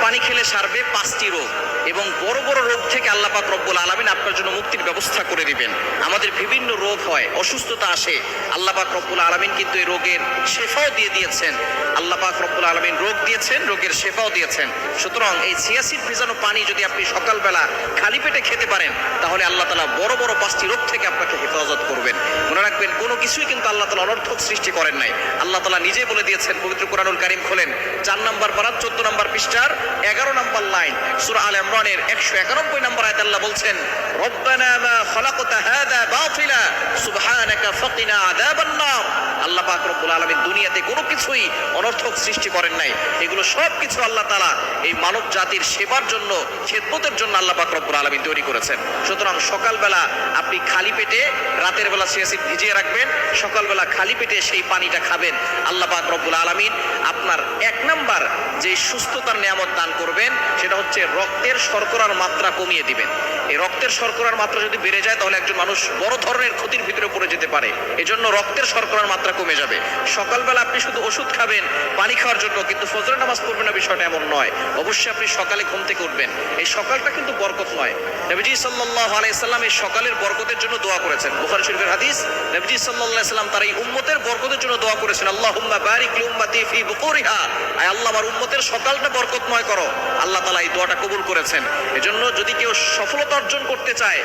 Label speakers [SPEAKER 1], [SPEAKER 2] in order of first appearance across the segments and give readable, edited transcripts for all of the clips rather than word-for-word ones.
[SPEAKER 1] পানি খেলে সারবে 5টি রোগ, এবং বড় বড় রোগ থেকে আল্লাহ পাক রব্বুল আলামিন আপনার জন্য মুক্তির ব্যবস্থা করে দিবেন। আমাদের বিভিন্ন রোগ হয়, অসুস্থতা আসে, আল্লাহ পাক রব্বুল আলামিন কিন্তু এই রোগের শেফাও দিয়ে দিয়েছেন। আল্লাহ পাক রব্বুল আলামিন রোগ দিয়েছেন, রোগের শেফাও দিয়েছেন। সুতরাং এই চিয়া সিড ভিজানো পানি যদি আপনি সকালবেলা খালি পেটে খেতে পারেন, তাহলে আল্লাহ তাআলা বড় বড় 5টি রোগ থেকে আপনাকে হেফাজত করবেন। মনে রাখবেন, কোনো কিছুই কিন্তু আল্লাহ তাআলা অনর্থক সৃষ্টি করেন নাই। আল্লাহ তাআলা নিজে বলে দিয়েছেন, পবিত্র কোরআনুল কারীম খোলেন 4 নম্বর পারা 14 নম্বর পৃষ্ঠার 11 নম্বর লাইন, সূরা আলে ইমরানের 191 নম্বর আয়াতে আল্লাহ বলছেন, রব্বানা মা খালাকতা হাযা বাতিলা সুবহানাকা ফাকিনা আযাবান নার। আল্লাহ পাক রব্বুল আলামিন দুনিয়াতে কোনো কিছুই অনর্থক সৃষ্টি করেন নাই। এগুলো সব কিছু আল্লাহ তাআলা এই মানব জাতির সেবার জন্য, খেদমতের জন্য আল্লাহ পাক রব্বুল আলামিন তৈরি করেছেন। সুতরাং সকালবেলা আপনি খালি পেটে, রাতের বেলা চিয়া সিড ভিজিয়ে রাখবেন, সকালবেলা খালি পেটে সেই পানিটা খাবেন। আল্লাহ পাক রব্বুল আলামিন আপনার 1 নাম্বার যে সুস্থতার নিয়ামত দান করবেন, সেটা হচ্ছে রক্তের শর্করার মাত্রা কমিয়ে দিবেন। এই রক্তের শর্করার মাত্রা যদি বেড়ে যায়, তাহলে একজন মানুষ বড় ধরনের ক্ষতির ভিতরে পড়ে যেতে পারে। এজন্য রক্তের শর্করার মাত্রা কমে যাবে। সকালবেলা আপনি শুধু ওষুধ খাবেন পানি খাওয়ার জন্য, কিন্তু ফজরের নামাজ পড়বেন না, বিষয়টা এমন নয়। অবশ্যই আপনি সকালে ঘুম থেকে উঠবেন। এই সকালটা কিন্তু বরকত নয়। নবীজি সাল্লাল্লাহু আলাইহি সাল্লাম এই সকালের বরকতের জন্য দোয়া করেছেন। বুখারী শরীফের হাদিস, নবীজি সাল্লাল্লাহু আলাইহি সাল্লাম তার এই উম্মতের বরকতের জন্য দোয়া করেছেন, আল্লাহুম্মা বারিক লি উম্মতি ফি বুকুরিহা। আয় আল্লাহ, আমার উম্মতের সকালটা বরকতময় করো। আল্লাহ তাআলা এই দোয়াটা কবুল করেছেন। এজন্য যদি কেউ সফলতা অর্জন করতে চায়,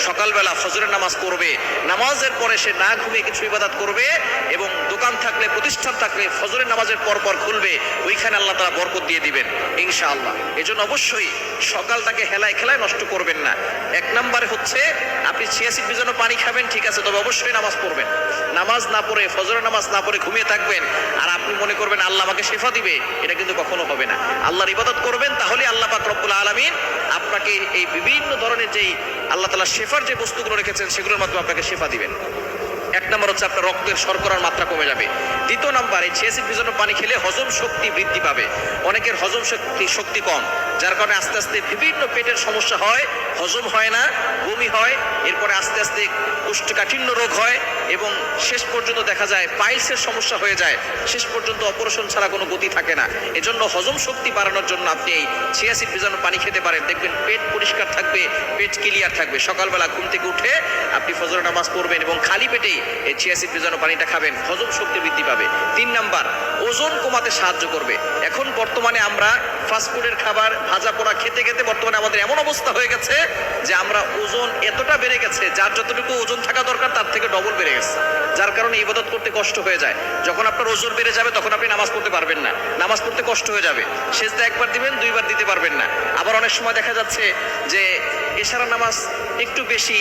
[SPEAKER 1] সকালবেলা ফজরের নামাজ পড়বে, নামাজের পরে সে না ঘুমিয়ে কিছু ইবাদত করবে, এবং দোকান থাকলে, প্রতিষ্ঠান থাকলে ফজরের নামাজের পর পর খুলবে, ওইখানে আল্লাহ তাআলা বরকত দিয়ে দিবেন ইনশাআল্লাহ। এজন্য অবশ্যই সকালটাকে হেলায় খেলায় নষ্ট করবেন না। 1 নম্বরে হচ্ছে আপনি চিয়া সিড ভিজানো পানি খাবেন, ঠিক আছে, তবে অবশ্যই নামাজ পড়বেন। নামাজ না পড়ে, ফজরের নামাজ না পড়ে ঘুমিয়ে থাকবেন আর আপনি মনে করবেন আল্লাহ আমাকে শেফা দিবে, এটা কিন্তু কখনো হবে না। আল্লাহর ইবাদত করবেন, তাহলে আল্লাহ পাক রব্বুল আলামিন আপনাকে এই বিভিন্ন ধরনের যেই আল্লাহ তাআলা শেফার যে বস্তুগুলো রেখেছেন, সেগুলোর মাধ্যমে আপনাকে শেফা দিবেন। 1 নম্বর হচ্ছে আপনার রক্তের শর্করার মাত্রা কমে যাবে। 2 নম্বর, এই চিয়া সিড ভিজানো পানি খেলে হজম শক্তি বৃদ্ধি পাবে। অনেকের হজম শক্তি কম, যার কারণে আস্তে আস্তে বিভিন্ন পেটের সমস্যা হয়, হজম হয় না, বমি হয়, এরপরে আস্তে আস্তে কোষ্ঠকাঠিন্য রোগ হয়, এবং শেষ পর্যন্ত দেখা যায় পাইলসের সমস্যা হয়ে যায়। শেষ পর্যন্ত অপারেশন ছাড়া কোনো গতি থাকে না। এজন্য হজম শক্তি বাড়ানোর জন্য আপনি এই চিয়া সিড ভিজানো পানি খেতে পারেন। দেখবেন পেট পরিষ্কার থাকবে, পেট ক্লিয়ার থাকবে। সকালবেলা ঘুম থেকে উঠে আপনি ফজরের নামাজ পড়বেন এবং খালি পেটেই এই চিয়া সিড ভিজানো পানিটা খাবেন, হজম শক্তি বৃদ্ধি পাবে। 3 নাম্বার, ওজন কমাতে সাহায্য করবে। এখন বর্তমানে আমরা ফাস্টফুডের খাবার, ভাজা পোড়া খেতে খেতে বর্তমানে আমাদের এমন অবস্থা হয়ে গেছে যে আমরা ওজন এতটা বেড়ে গেছে, যার যতটুকু ওজন থাকা দরকার তার থেকে ডবল বেড়ে গেছে, যার কারণে ইবাদত করতে কষ্ট হয়ে যায়। যখন আপনার ওজন বেড়ে যাবে, তখন আপনি নামাজ পড়তে পারবেন না, নামাজ পড়তে কষ্ট হয়ে যাবে। সেজদা 1 বার দিবেন, 2 বার দিতে পারবেন না। আবার অনেক সময় দেখা যাচ্ছে যে এশারা নামাজ একটু বেশি,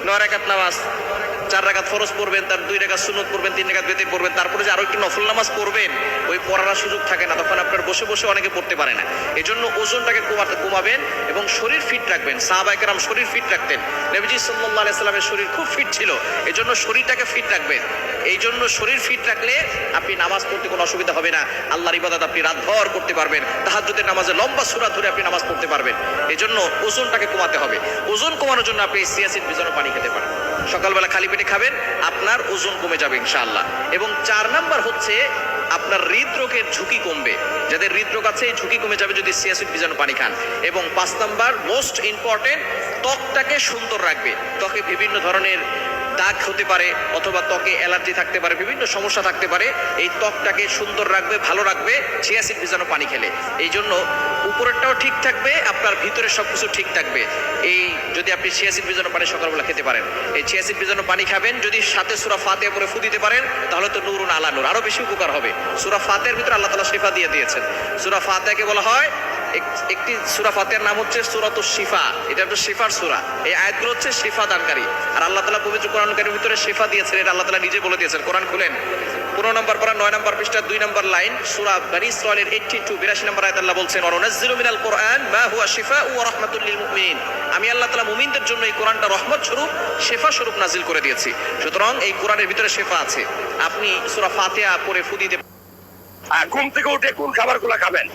[SPEAKER 1] 9 রাকাত নামাজ, 4 রাকাত ফরজ পড়বেন, তার 2 রাকাত সুন্নত পড়বেন, 3 রাকাত বেতে পড়বেন, তারপরে যে আরো একটু নফল নামাজ পড়বেন, ওই পড়ার সুযোগ থাকে না, তখন আপনার বসে বসে অনেকে পড়তে পারে না। এজন্য ওজনটাকে কমাবেন এবং শরীর ফিট রাখবেন। সাহাবায়ে কেরাম শরীর ফিট রাখতেন। নবীজি সাল্লাল্লাহু আলাইহি সাল্লামের শরীর খুব ফিট ছিল, এজন্য শরীরটাকে ফিট রাখবেন। এই জন্য শরীর ফিট রাখলে আপনি নামাজ পড়তে কোনো অসুবিধা হবে না। আল্লাহর ইবাদত আপনি রাতভর করতে পারবেন। তাহাজ্জুদের নামাজে লম্বা সূরা ধরে আপনি নামাজ পড়তে পারবেন। এজন্য ওজনটাকে কমাতে হবে। ওজন কমানোর জন্য আপনি চিয়া সিড ভিজানো পানি খেতে পারেন। সকালবেলা খালি পেটে খাবেন, আপনার ওজন কমে যাবে ইনশাআল্লাহ। এবং 4 নাম্বার হচ্ছে আপনার হৃদরোগের ঝুঁকি কমবে। যাদের হৃদরোগ আছে, এই ঝুঁকি কমে যাবে যদি চিয়া সিড ভিজানো পানি খান। এবং 5 নাম্বার, মোস্ট ইম্পর্টেন্ট, ত্বকটাকে সুন্দর রাখবে। ত্বকে বিভিন্ন ধরনের দাগ হতে পারে, অথবা ত্বকে অ্যালার্জি থাকতে পারে, বিভিন্ন সমস্যা থাকতে পারে। এই ত্বকটাকে সুন্দর রাখবে, ভালো রাখবে চিয়া সিড ভিজানো পানি খেলে। এই জন্য উপরেরটাও ঠিক থাকবে, আপনার ভিতরে সবকিছু ঠিক থাকবে। এই যদি আপনি চিয়া সিড ভিজানো পানি সকালবেলা খেতে পারেন, এই চিয়া সিড ভিজানো পানি খাবেন, যদি সাথে সূরা ফাতিহা পড়ে ফু দিতে পারেন, তাহলে তো নূরুন আলা নূর, আরো বেশি উপকার হবে। সূরা ফাতিহার ভিতরে আল্লাহ তাআলা শিফা দিয়ে দিয়েছেন। সূরা ফাতিহাকে বলা হয়, একটি সূরা ফাতিহার নাম হচ্ছে সূরাতুশ শিফা, এটা হচ্ছে শিফার সূরা। এই আয়াতগুলো হচ্ছে শিফা দানকারী। আর আল্লাহ তাআলা পবিত্র কোরআন কারীমের ভিতরে শিফা দিয়েছেন, এটা আল্লাহ তাআলা নিজে বলে দিয়েছেন। কোরআন খুলেন, 15 নম্বর পারা 9 নম্বর পৃষ্ঠা 2 নম্বর লাইন, সূরা বনী ইসরাঈলের 82 নম্বর আয়াত আল্লাহ বলছেন, ওয়ানুনাজ্জিলু মিনাল কুরআন মা হুয়া শিফাউ ওয়া রাহমাতুল লিল মুমিনিন। আমি আল্লাহ তাআলা মুমিনদের জন্য এই কোরআনটা রহমত স্বরূপ, শিফা স্বরূপ নাজিল করে দিয়েছি। সুতরাং এই কোরআনের ভিতরে শিফা আছে। আপনি সূরা ফাতিহা পড়ে ফু দিতে।
[SPEAKER 2] ঘুম থেকে উঠে কোন খাবারগুলো খাবেন?